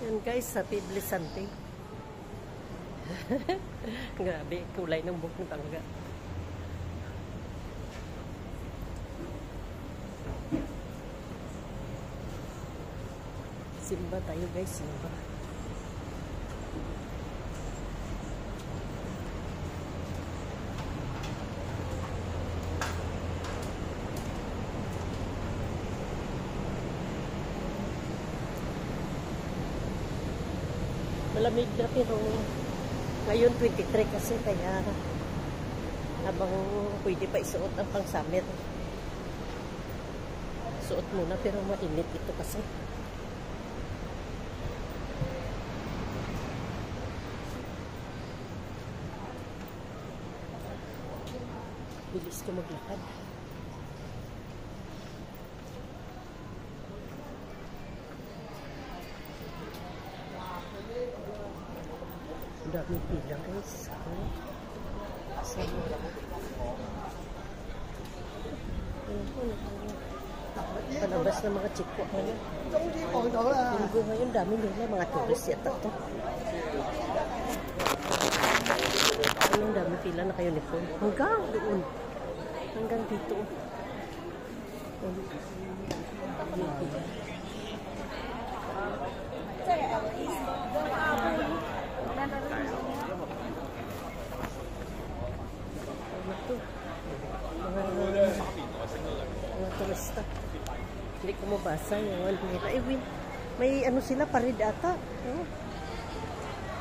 Yan guys, sa Piblisante. Grabe, kulay ng buhok ng tangga. Simba tayo guys, simba. Malamig na pero ngayon 23 kasi kaya habang pwede pa isuot ang pang summer. Suot muna pero mainit ito kasi. Bilis ko maglakad. Dami pila guys. Palabas ng mga chikwa ngayon. Linggo ngayon dami nila mga tourist yata to. Anong dami pila na kayo nito? Hanggang doon. Hanggang dito. Mga turista. Hindi ko mabasa yung ano nila. Eh, Win, may ano sila, parid ata. Oh.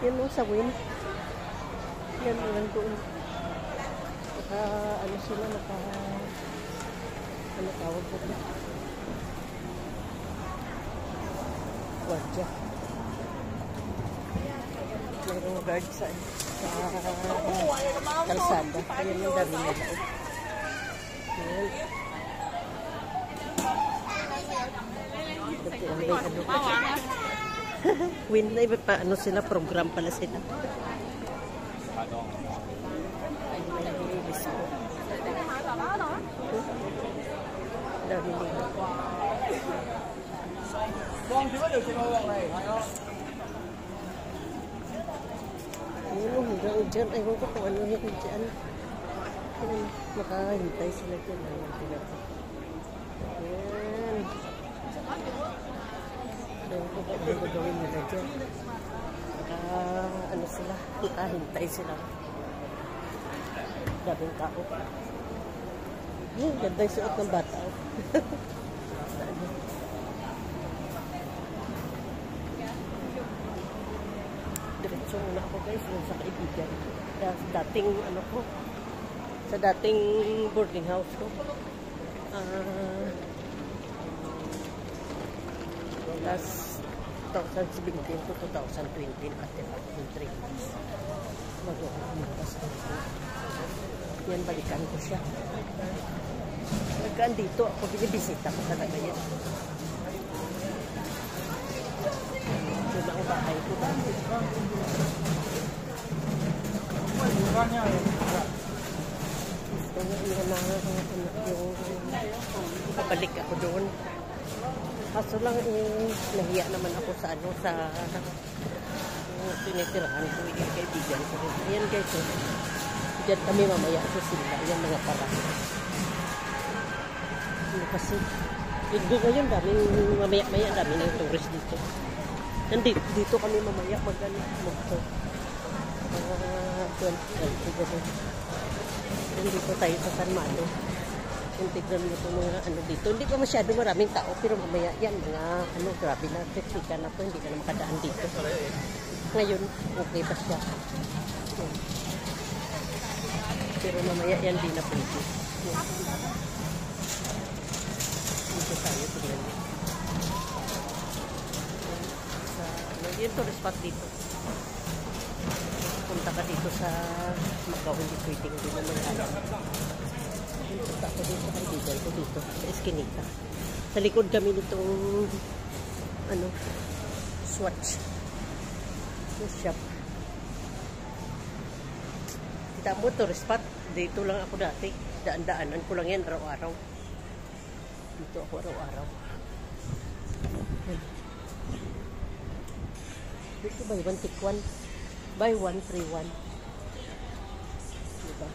Yan o, sa Win. Yan o, doon. Naka, ano sila, naka, ano tawag po ba? Wadya. Mayroong guard sa kalsada. Ayan yung dami nila. Ayan. Win na iba pa, ano sila, program pala sila. Dami nila. Ayun, hanggang dyan. Ayun ko kung ano yung dyan. Makahintay sila dyan. Ayan. Ayun ko kung ano gagawin nila dyan. Ano sila. Makahintay sila. Daming tao. Ayun, ganda yung suot ng bata. Diretso muna ako guys sa kaibigan. Sa dating ano ko, sa dating boarding house ko. Last 2017 to 2020 at yung 3 months. Mag-uumpas ako. Yan, balikan ko siya. Nagkaan dito ako, binibisita ko talaga yan. Yun ang bahay ko dati. Gusto nga yun na yung pabalik ako doon. Kaso lang nahiya naman ako sa ano, sa tinitirahan ko yung kaibigan ko. Ayan guys, diyan kami mamaya sa sila. Ayan mga para. Kasi ngayon daming mamaya-maya dami ng tourist dito. Dito kami mamaya dito tayo sa San Malo. Integral mo ito mga ano dito. Hindi pa masyado maraming tao pero mamaya yan mga ano grabe na teknika na to. Hindi ka na makadaan dito. Ngayon okay pa siya. Pero mamaya yan din na pwede. Dito tayo tingnan niyo. Yung tourist spot dito. Punta ka dito sa Macau, hindi pwedeng din naman alam. Punta ako dito sa kaibigan ko dito sa Eskinita. Sa likod kami nitong ano, Swatch. Yung shop. Kita mo, tourist spot. Dito lang ako dati. Daan-daanan ko lang yan araw-araw. Dito ako araw-araw. Dito buy one take one. Buy one free one. Diba?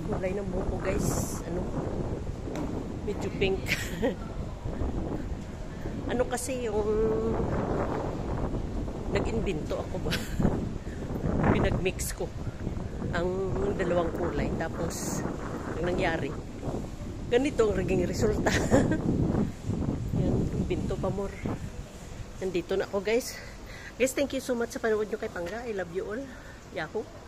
Kulay ng buko guys. Ano? Medyo pink. Ano kasi yung nag-invento ako ba? Pinag-mix ko ang dalawang kulay. Tapos, ang nangyari, ganito ang naging resulta. Yan, invento pa more. Nandito na ako guys. Guys, thank you so much sa panood nyo kay Pangga. I love you all. Yahoo!